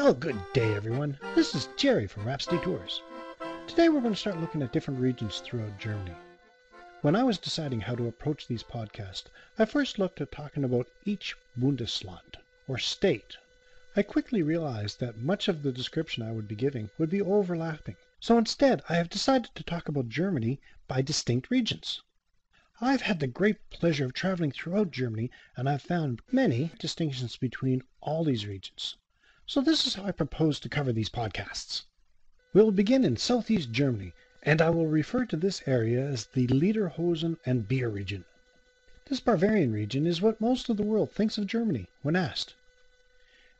Well, good day everyone. This is Jerry from Rhapsody Tours. Today we're going to start looking at different regions throughout Germany. When I was deciding how to approach these podcasts, I first looked at talking about each Bundesland, or state. I quickly realized that much of the description I would be giving would be overlapping. So instead, I have decided to talk about Germany by distinct regions. I've had the great pleasure of traveling throughout Germany, and I've found many distinctions between all these regions. So this is how I propose to cover these podcasts. We'll begin in southeast Germany, and I will refer to this area as the Lederhosen and Beer region. This Bavarian region is what most of the world thinks of Germany when asked.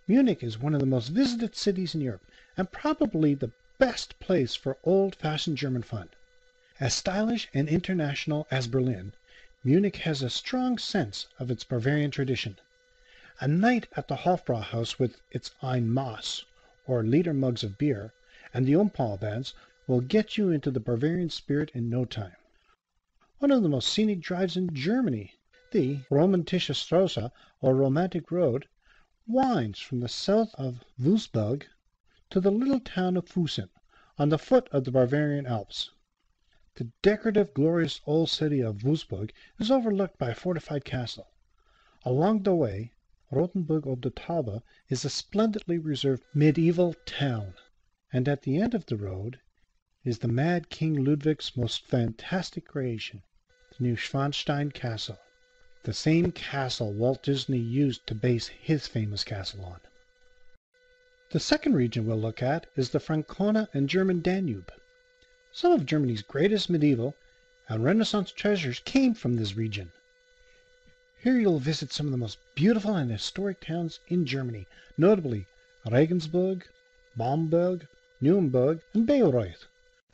Munich is one of the most visited cities in Europe, and probably the best place for old-fashioned German fun. As stylish and international as Berlin, Munich has a strong sense of its Bavarian tradition. A night at the Hofbrauhaus with its Ein Maß, or liter mugs of beer, and the Umpal bands will get you into the Bavarian spirit in no time. One of the most scenic drives in Germany, the Romantische Straße, or Romantic Road, winds from the south of Würzburg to the little town of Fussen, on the foot of the Bavarian Alps. The decorative, glorious old city of Würzburg is overlooked by a fortified castle. Along the way, Rothenburg ob der Tauber is a splendidly reserved medieval town, and at the end of the road is the mad King Ludwig's most fantastic creation, the Neuschwanstein Castle, the same castle Walt Disney used to base his famous castle on. The second region we'll look at is the Francona and German Danube. Some of Germany's greatest medieval and Renaissance treasures came from this region. Here you'll visit some of the most beautiful and historic towns in Germany, notably Regensburg, Bamberg, Nuremberg, and Bayreuth,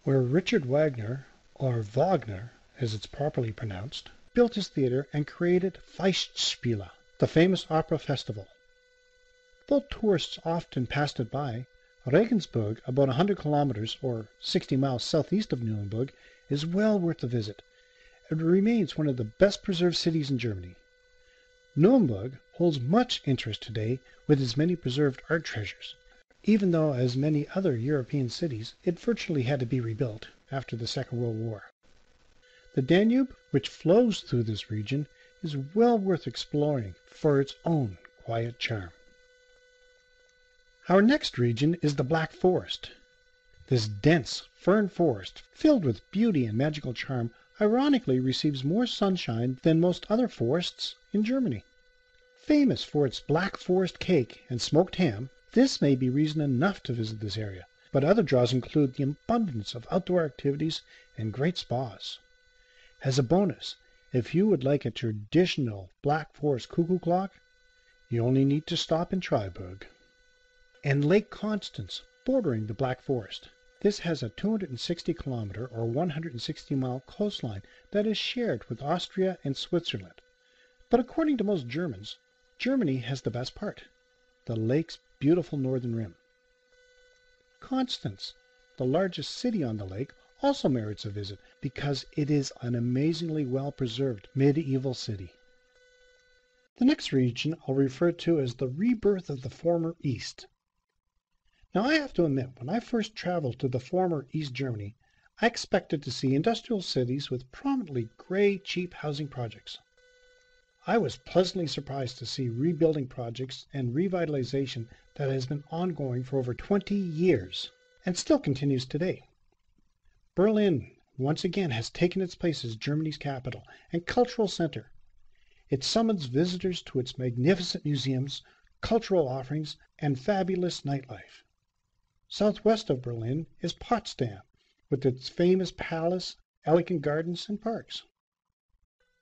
where Richard Wagner, or Wagner as it's properly pronounced, built his theater and created Festspiele, the famous opera festival. Though tourists often passed it by, Regensburg, about 100 kilometers or 60 miles southeast of Nuremberg, is well worth a visit. It remains one of the best preserved cities in Germany. Nuremberg holds much interest today with its many preserved art treasures, even though, as many other European cities, it virtually had to be rebuilt after the Second World War. The Danube, which flows through this region, is well worth exploring for its own quiet charm. Our next region is the Black Forest. This dense fern forest, filled with beauty and magical charm, ironically receives more sunshine than most other forests in Germany. Famous for its Black Forest cake and smoked ham, this may be reason enough to visit this area, but other draws include the abundance of outdoor activities and great spas. As a bonus, if you would like a traditional Black Forest cuckoo clock, you only need to stop in Freiburg. And Lake Constance, bordering the Black Forest. This has a 260-kilometer or 160-mile coastline that is shared with Austria and Switzerland. But according to most Germans, Germany has the best part, the lake's beautiful northern rim. Constance, the largest city on the lake, also merits a visit because it is an amazingly well-preserved medieval city. The next region I'll refer to as the rebirth of the former East. Now I have to admit, when I first traveled to the former East Germany, I expected to see industrial cities with prominently gray, cheap housing projects. I was pleasantly surprised to see rebuilding projects and revitalization that has been ongoing for over 20 years and still continues today. Berlin, once again, has taken its place as Germany's capital and cultural center. It summons visitors to its magnificent museums, cultural offerings, and fabulous nightlife. Southwest of Berlin is Potsdam, with its famous palace, elegant gardens, and parks.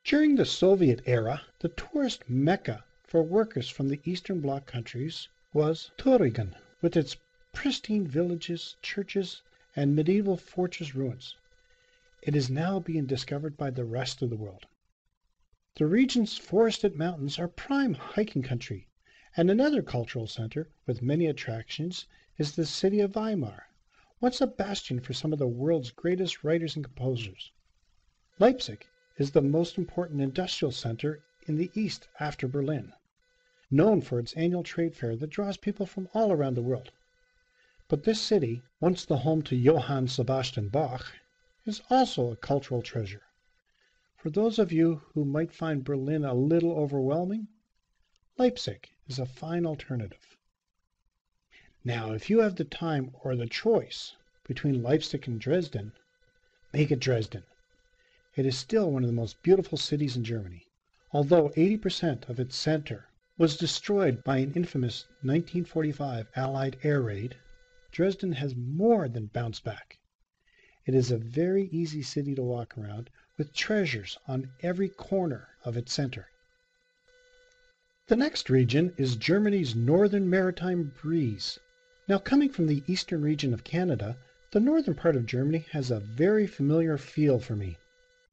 During the Soviet era, the tourist mecca for workers from the Eastern Bloc countries was Thüringen, with its pristine villages, churches, and medieval fortress ruins. It is now being discovered by the rest of the world. The region's forested mountains are prime hiking country, and another cultural center with many attractions is the city of Weimar, once a bastion for some of the world's greatest writers and composers. Leipzig is the most important industrial center in the east after Berlin. known for its annual trade fair that draws people from all around the world. But this city, once the home to Johann Sebastian Bach, is also a cultural treasure. For those of you who might find Berlin a little overwhelming, Leipzig is a fine alternative. Now, if you have the time or the choice between Leipzig and Dresden, make it Dresden. It is still one of the most beautiful cities in Germany. Although 80% of its center was destroyed by an infamous 1945 Allied air raid, Dresden has more than bounced back. It is a very easy city to walk around, with treasures on every corner of its center. The next region is Germany's northern maritime breeze. Now, coming from the eastern region of Canada, the northern part of Germany has a very familiar feel for me.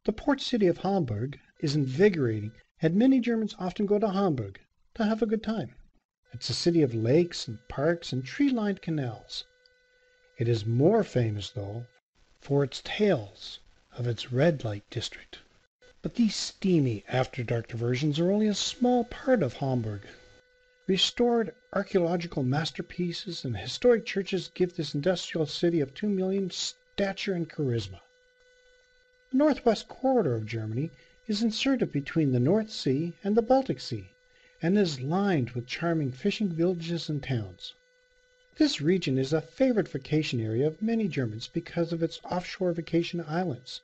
The port city of Hamburg is invigorating, and many Germans often go to Hamburg to have a good time. It's a city of lakes and parks and tree-lined canals. It is more famous, though, for its tales of its red light district. But these steamy after-dark diversions are only a small part of Hamburg. Restored archaeological masterpieces and historic churches give this industrial city of 2 million stature and charisma. The northwest corridor of Germany is inserted between the North Sea and the Baltic Sea, and is lined with charming fishing villages and towns. This region is a favorite vacation area of many Germans because of its offshore vacation islands,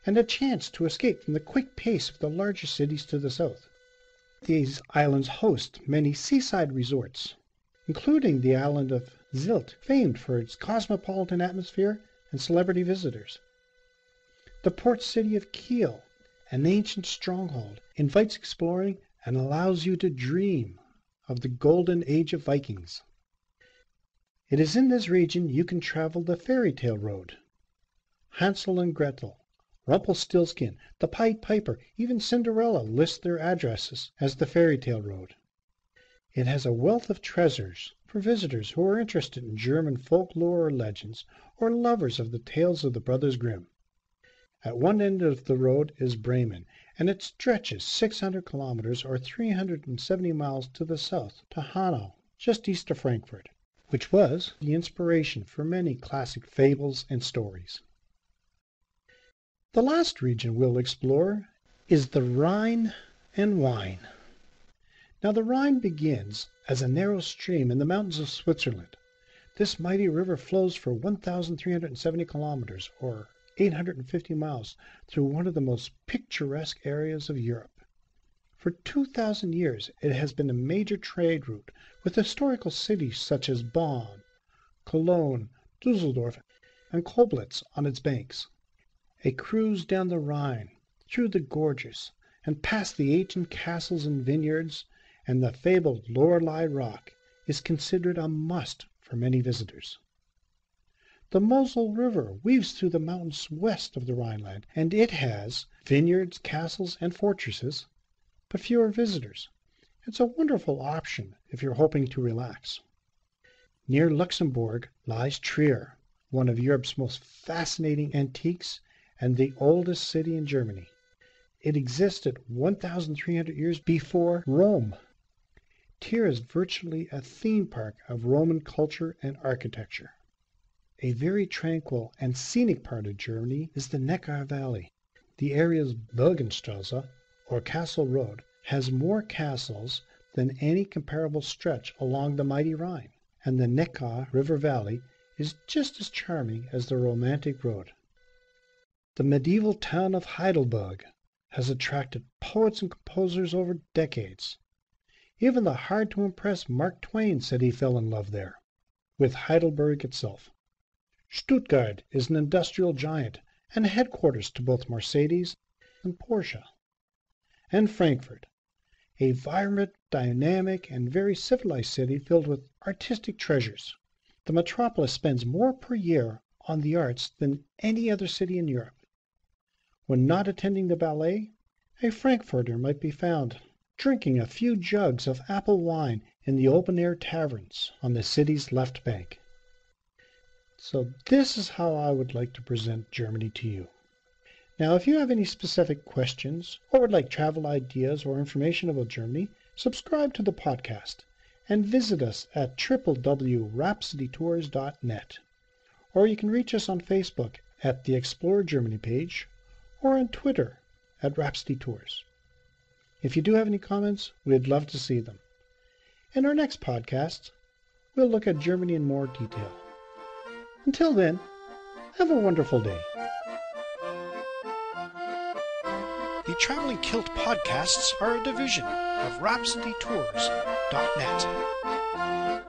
and a chance to escape from the quick pace of the larger cities to the south. These islands host many seaside resorts, including the island of Sylt, famed for its cosmopolitan atmosphere and celebrity visitors. The port city of Kiel, an ancient stronghold, invites exploring and allows you to dream of the golden age of Vikings. It is in this region you can travel the fairy tale road. Hansel and Gretel, Rumpelstiltskin, the Pied Piper, even Cinderella list their addresses as the fairy tale road. It has a wealth of treasures for visitors who are interested in German folklore or legends, or lovers of the tales of the Brothers Grimm. At one end of the road is Bremen, and it stretches 600 kilometers or 370 miles to the south to Hanau, just east of Frankfurt, which was the inspiration for many classic fables and stories. The last region we'll explore is the Rhine and wine. Now, the Rhine begins as a narrow stream in the mountains of Switzerland. This mighty river flows for 1,370 kilometers, or 850 miles, through one of the most picturesque areas of Europe. For 2,000 years, it has been a major trade route, with historical cities such as Bonn, Cologne, Dusseldorf, and Koblenz on its banks. A cruise down the Rhine, through the gorges, and past the ancient castles and vineyards, and the fabled Lorelei Rock is considered a must for many visitors. The Mosel River weaves through the mountains west of the Rhineland, and it has vineyards, castles, and fortresses, but fewer visitors. It's a wonderful option if you're hoping to relax. Near Luxembourg lies Trier, one of Europe's most fascinating antiques and the oldest city in Germany. It existed 1,300 years before Rome. Trier is virtually a theme park of Roman culture and architecture. A very tranquil and scenic part of Germany is the Neckar Valley. The area's Burgenstrasse, or Castle Road, has more castles than any comparable stretch along the mighty Rhine, and the Neckar River Valley is just as charming as the romantic road. The medieval town of Heidelberg has attracted poets and composers over decades. Even the hard-to-impress Mark Twain said he fell in love there, with Heidelberg itself. Stuttgart is an industrial giant and headquarters to both Mercedes and Porsche. And Frankfurt, a vibrant, dynamic, and very civilized city filled with artistic treasures. The metropolis spends more per year on the arts than any other city in Europe. When not attending the ballet, a Frankfurter might be found drinking a few jugs of apple wine in the open-air taverns on the city's left bank. So this is how I would like to present Germany to you. Now, if you have any specific questions or would like travel ideas or information about Germany, subscribe to the podcast, and visit us at www.rhapsodytours.net. Or you can reach us on Facebook at the Explore Germany page, or on Twitter at Rhapsody Tours. If you do have any comments, we'd love to see them. In our next podcast, we'll look at Germany in more detail. Until then, have a wonderful day. The Traveling Kilt podcasts are a division of RhapsodyTours.net.